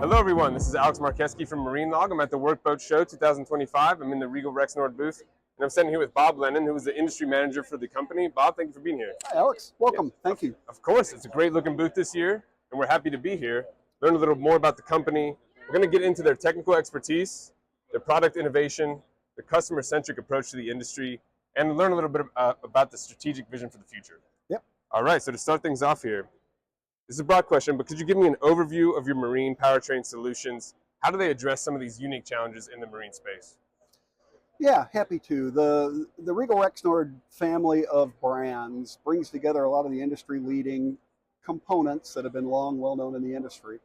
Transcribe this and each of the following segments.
Hello everyone, this is Alex Marcheschi from Marine Log. I'm at the Workboat Show 2025. I'm in the Regal Rexnord booth, and I'm sitting here with Bob Lennon, who is the industry manager for the company. Bob, thank you for being here. Hi, Alex. Welcome. Thank you. Of course, it's a great looking booth this year, and we're happy to be here. Learn a little more about the company. We're going to get into their technical expertise, their product innovation, the customer-centric approach to the industry, and learn a little bit about the strategic vision for the future. Yep. All right, so to start things off here, this is a broad question, but could you give me an overview of your marine powertrain solutions? How do they address some of these unique challenges in the marine space? Yeah, happy to. The Regal Rexnord family of brands brings together a lot of the industry-leading components that have been long well known in the industry.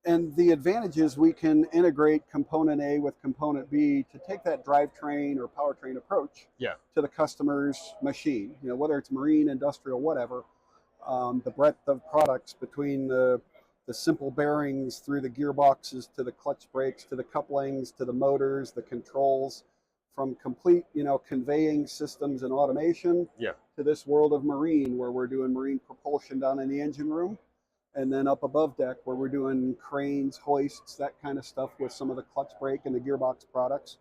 And the advantage is we can integrate component A with component B to take that drivetrain or powertrain approach to the customer's machine. You know, whether it's marine, industrial, whatever. The breadth of products between the simple bearings through the gearboxes to the clutch brakes to the couplings to the motors, the controls, from complete, conveying systems and automation to this world of marine where we're doing marine propulsion down in the engine room, and then up above deck where we're doing cranes, hoists, that kind of stuff with some of the clutch brake and the gearbox products.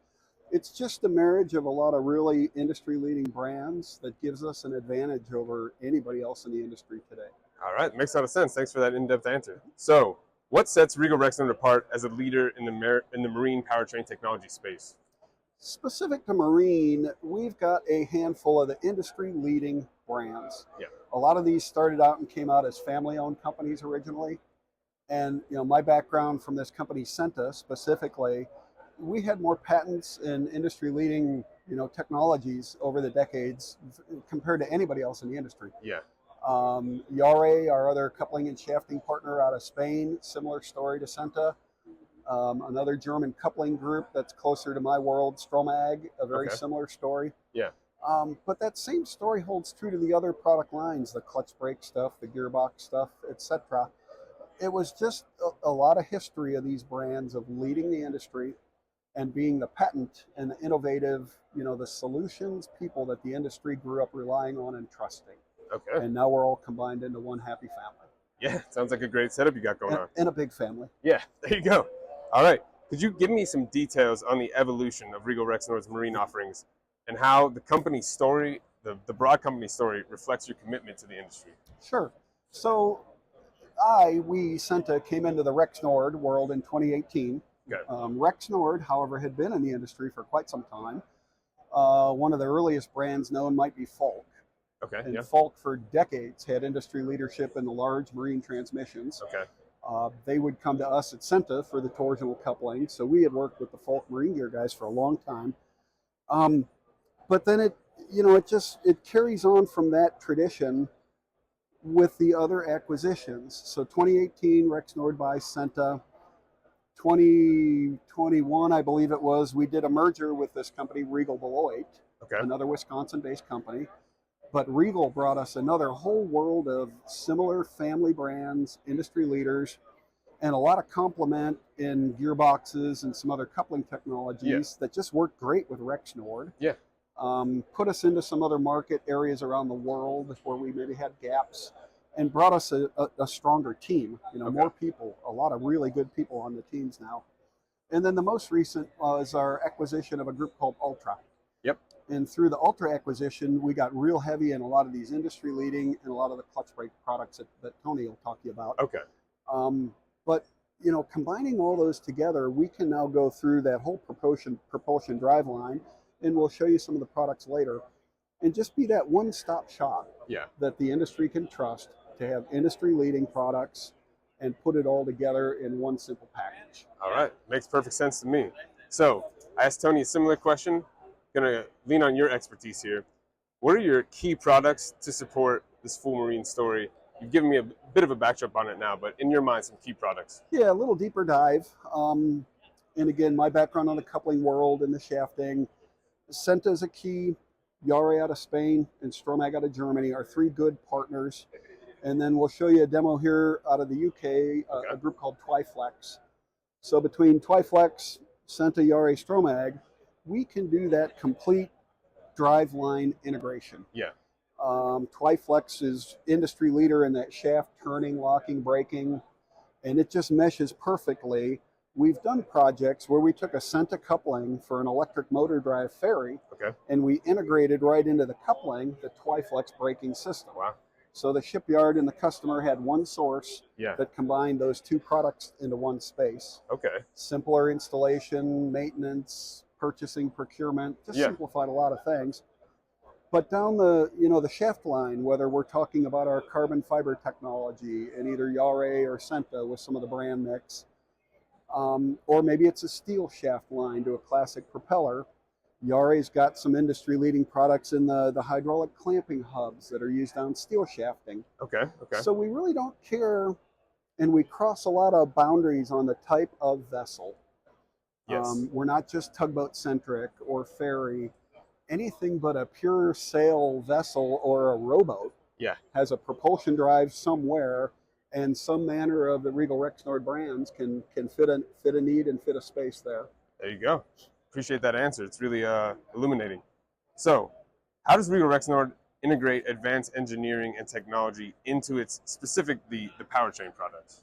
It's just a marriage of a lot of really industry-leading brands that gives us an advantage over anybody else in the industry today. All right, makes a lot of sense. Thanks for that in-depth answer. So, what sets Regal Rexnord apart as a leader in the marine powertrain technology space? Specific to marine, we've got a handful of the industry-leading brands. A lot of these started out and came out as family-owned companies originally. And my background from this company, Senta, specifically, we had more patents and industry-leading, technologies over the decades compared to anybody else in the industry. Yare, our other coupling and shafting partner out of Spain, similar story to Senta. Another German coupling group that's closer to my world, Stromag, a very similar story. But that same story holds true to the other product lines, the clutch brake stuff, the gearbox stuff, etc. It was just a lot of history of these brands of leading the industry and being the patent and the innovative, the solutions people that the industry grew up relying on and trusting. And now we're all combined into one happy family. Yeah, sounds like a great setup you got going on. And a big family. Yeah, there you go. All right, could you give me some details on the evolution of Regal Rexnord's marine offerings and how the company story, the broad company story, reflects your commitment to the industry? Sure. So we Senta came into the Rexnord world in 2018. Rexnord, however, had been in the industry for quite some time. One of the earliest brands known might be Falk. Falk for decades had industry leadership in the large marine transmissions. They would come to us at Senta for the torsional coupling, so we had worked with the Falk marine gear guys for a long time. But then it carries on from that tradition with the other acquisitions. So 2018, Rexnord buys Senta. 2021, I believe it was, we did a merger with this company, Regal Beloit, another Wisconsin-based company. But Regal brought us another whole world of similar family brands, industry leaders, and a lot of complement in gearboxes and some other coupling technologies that just worked great with Rexnord. Put us into some other market areas around the world where we maybe had gaps, and brought us a stronger team, more people, a lot of really good people on the teams now. And then the most recent was our acquisition of a group called Ultra. And through the Ultra acquisition, we got real heavy in a lot of these industry leading and a lot of the clutch brake products that Tony will talk to you about. But, combining all those together, we can now go through that whole propulsion drive line, and we'll show you some of the products later, and just be that one-stop shop that the industry can trust to have industry-leading products and put it all together in one simple package. All right, makes perfect sense to me. So I asked Tony a similar question. Gonna lean on your expertise here. What are your key products to support this full marine story? You've given me a bit of a backdrop on it now, but in your mind, some key products. Yeah, a little deeper dive. And again, my background on the coupling world and the shafting. Senta is a key. Yare out of Spain and Stromag out of Germany are three good partners. And then we'll show you a demo here out of the UK, a group called Twiflex. So between Twiflex, Senta, Yare, Stromag, we can do that complete driveline integration. Twiflex is industry leader in that shaft turning, locking, braking. and it just meshes perfectly. We've done projects where we took a Centa coupling for an electric motor drive ferry, Okay. and we integrated right into the coupling the Twiflex braking system. Wow. So the shipyard and the customer had one source Yeah. that combined those two products into one space. Okay. Simpler installation, maintenance, purchasing, procurement, just simplified a lot of things. But down the, the shaft line, whether we're talking about our carbon fiber technology in either Yare or Centa with some of the brand mix, or maybe it's a steel shaft line to a classic propeller. Yare's got some industry-leading products in the hydraulic clamping hubs that are used on steel shafting. Okay. So we really don't care, and we cross a lot of boundaries on the type of vessel. Yes. We're not just tugboat-centric or ferry. Anything but a pure sail vessel or a rowboat has a propulsion drive somewhere, and some manner of the Regal Rexnord brands can fit a need and fit a space there. There you go. Appreciate that answer. It's really illuminating. So, how does Regal Rexnord integrate advanced engineering and technology into its specific the powertrain products?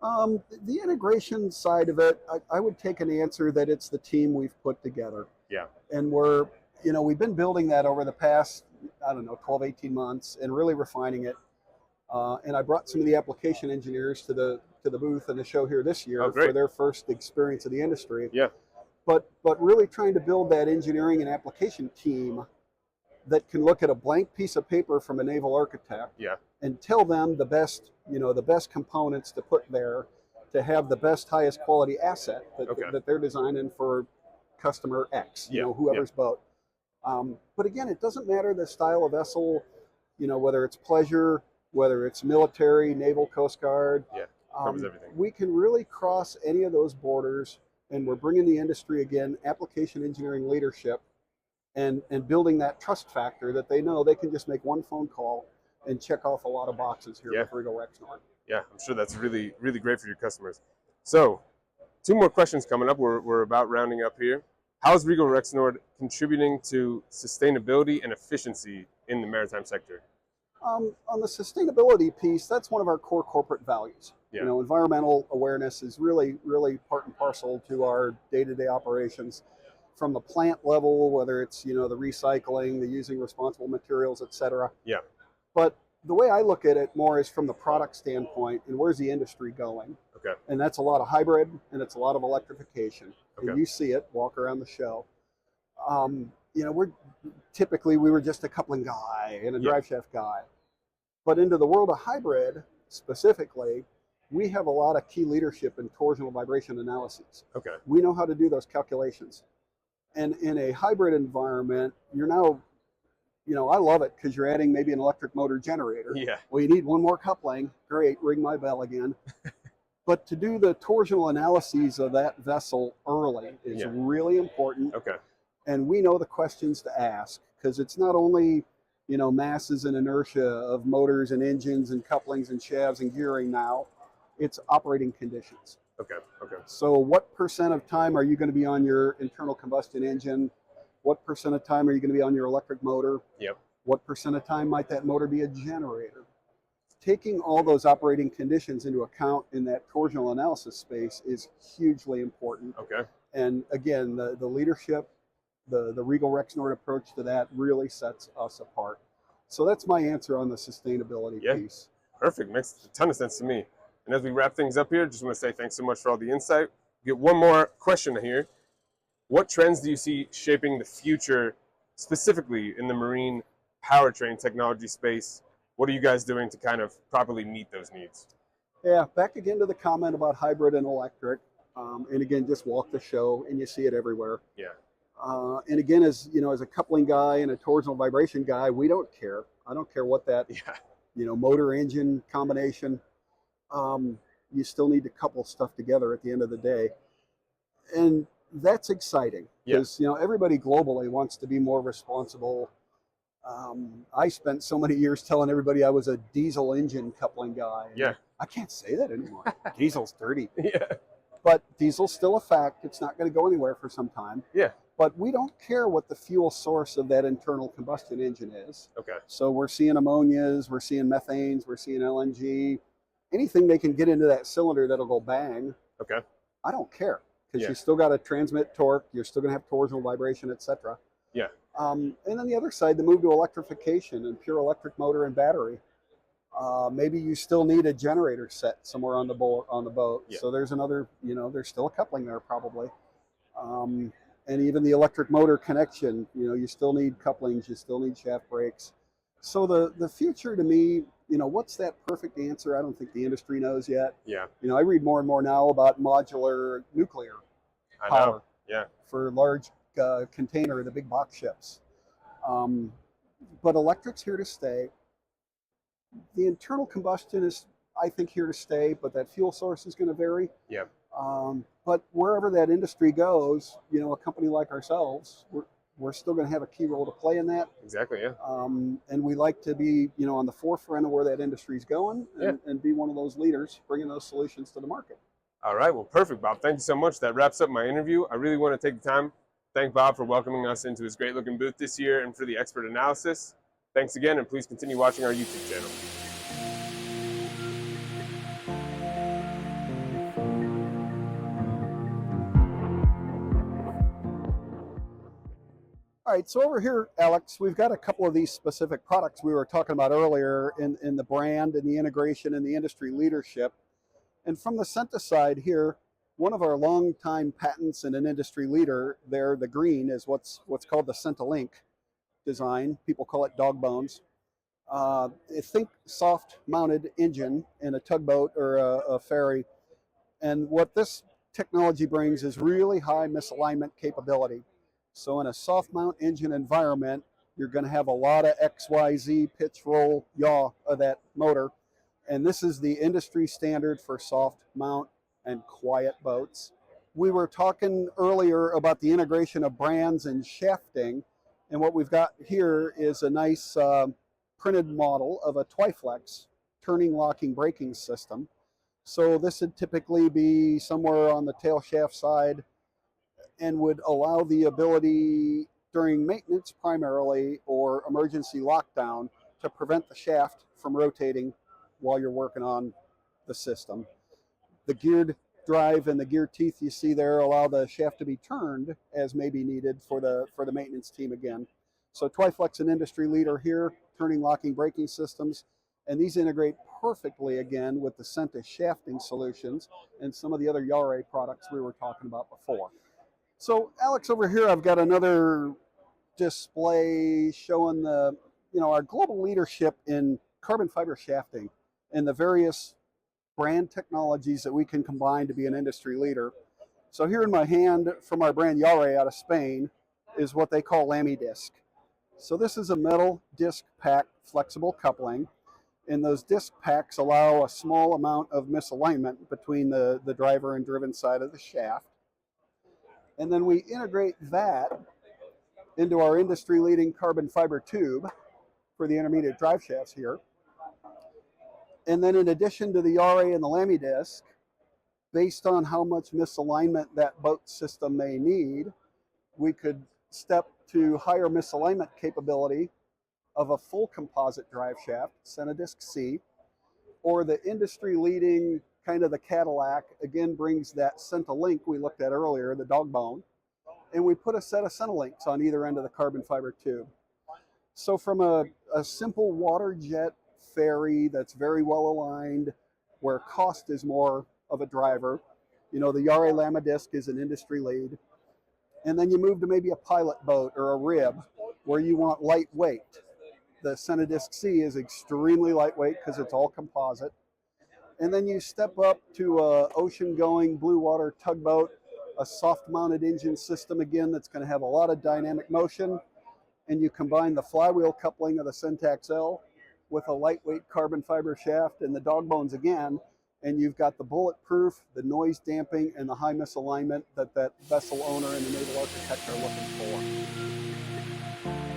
The integration side of it, I would take an answer that it's the team we've put together. Yeah. And we've been building that over the past, 12, 18 months and really refining it. And I brought some of the application engineers to the booth and the show here this year for their first experience of the industry. Yeah. But really trying to build that engineering and application team that can look at a blank piece of paper from a naval architect and tell them the best components to put there to have the best, highest quality asset that they're designing for customer X, whoever's boat. But again, it doesn't matter the style of vessel, whether it's pleasure, whether it's military, naval, Coast Guard. Yeah, covers everything. We can really cross any of those borders, and we're bringing the industry, again, application engineering leadership, and building that trust factor that they know they can just make one phone call and check off a lot of boxes here with Regal Rexnord. Yeah, I'm sure that's really, really great for your customers. So, 2 more questions coming up. We're about rounding up here. How is Regal Rexnord contributing to sustainability and efficiency in the maritime sector? On the sustainability piece, that's one of our core corporate values. Yeah. Environmental awareness is really, really part and parcel to our day-to-day operations, from the plant level, whether it's the recycling, the using responsible materials, et cetera. Yeah. But the way I look at it more is from the product standpoint, and where's the industry going? Okay. And that's a lot of hybrid, and it's a lot of electrification. Okay. And you see it, walk around the show. We were just a coupling guy and a drive shaft guy. But into the world of hybrid, specifically, we have a lot of key leadership in torsional vibration analyses. Okay. We know how to do those calculations. And in a hybrid environment, you're now, I love it because you're adding maybe an electric motor generator. Yeah. Well, you need one more coupling. Great, ring my bell again. But to do the torsional analyses of that vessel early is really important. Okay. And we know the questions to ask, because it's not only, masses and inertia of motors and engines and couplings and shafts and gearing now, it's operating conditions. Okay. So what % of time are you going to be on your internal combustion engine? What % of time are you going to be on your electric motor? Yep. What % of time might that motor be a generator? Taking all those operating conditions into account in that torsional analysis space is hugely important. Okay. And again, the leadership, the Regal Rexnord approach to that really sets us apart. So that's my answer on the sustainability piece. Perfect. Makes a ton of sense to me. And as we wrap things up here, just want to say thanks so much for all the insight. Get one more question here. What trends do you see shaping the future, specifically in the marine powertrain technology space? What are you guys doing to kind of properly meet those needs? Yeah, back again to the comment about hybrid and electric. And again, just walk the show and you see it everywhere. Yeah. And again, as a coupling guy and a torsional vibration guy, we don't care. I don't care what that, motor engine combination. You still need to couple stuff together at the end of the day. And that's exciting because, everybody globally wants to be more responsible. I spent so many years telling everybody I was a diesel engine coupling guy. Yeah. I can't say that anymore. Diesel's dirty. Yeah. But diesel's still a fact. It's not going to go anywhere for some time. Yeah. But we don't care what the fuel source of that internal combustion engine is. Okay. So we're seeing ammonias, we're seeing methanes, we're seeing LNG. anything they can get into that cylinder that'll go bang, Okay. I don't care, because Yeah. you still got to transmit torque, you're still going to have torsional vibration, etc. Yeah. And then the other side, the move to electrification and pure electric motor and battery. Maybe you still need a generator set somewhere on the boat. Yeah. So there's another, there's still a coupling there probably. And even the electric motor connection, you still need couplings, you still need shaft brakes. So the future to me, what's that perfect answer? I don't think the industry knows yet. Yeah. I read more and more now about modular nuclear power for large container, the big box ships. But electric's here to stay. The internal combustion is, I think, here to stay, but that fuel source is going to vary. Yeah. But wherever that industry goes, a company like ourselves, we're still going to have a key role to play in that. Exactly. Yeah. And we like to be, on the forefront of where that industry is going, and be one of those leaders bringing those solutions to the market. All right. Well, perfect, Bob. Thank you so much. That wraps up my interview. I really want to take the time to thank Bob for welcoming us into his great-looking booth this year and for the expert analysis. Thanks again, and please continue watching our YouTube channel. All right, so over here, Alex, we've got a couple of these specific products we were talking about earlier in the brand and the integration and the industry leadership. And from the Senta side here, one of our longtime patents and an industry leader there, the green, is what's called the Senta Link design. People call it dog bones. Think soft-mounted engine in a tugboat or a ferry. And what this technology brings is really high misalignment capability. So in a soft mount engine environment, you're going to have a lot of XYZ pitch, roll, yaw of that motor. And this is the industry standard for soft mount and quiet boats. We were talking earlier about the integration of brands and shafting. And what we've got here is a nice printed model of a Twiflex turning locking braking system. So this would typically be somewhere on the tail shaft side, and would allow the ability during maintenance primarily or emergency lockdown to prevent the shaft from rotating while you're working on the system. The geared drive and the gear teeth you see there allow the shaft to be turned as may be needed for the maintenance team again. So Twiflex, an industry leader here, turning locking braking systems, and these integrate perfectly again with the Senta shafting solutions and some of the other Yare products we were talking about before. So Alex, over here I've got another display showing the, our global leadership in carbon fiber shafting and the various brand technologies that we can combine to be an industry leader. So here in my hand from our brand Yare out of Spain is what they call Lamy disc. So this is a metal disc pack flexible coupling, and those disc packs allow a small amount of misalignment between the driver and driven side of the shaft. And then we integrate that into our industry-leading carbon fiber tube for the intermediate drive shafts here. And then in addition to the Yare and the Lamy disc, based on how much misalignment that boat system may need, we could step to higher misalignment capability of a full composite drive shaft, Senadisc C, or the industry-leading kind of the Cadillac, again brings that Senta Link we looked at earlier, the dog bone, and we put a set of Senta Links on either end of the carbon fiber tube. So from a simple water jet ferry that's very well aligned, where cost is more of a driver, the Yare Lamy disc is an industry lead, and then you move to maybe a pilot boat or a rib where you want lightweight. The Senadisc C is extremely lightweight because it's all composite. And then you step up to a ocean-going blue water tugboat, a soft-mounted engine system again that's going to have a lot of dynamic motion, and you combine the flywheel coupling of the Syntax L with a lightweight carbon fiber shaft and the dog bones again, and you've got the bulletproof, the noise damping, and the high misalignment that vessel owner and the naval architect are looking for.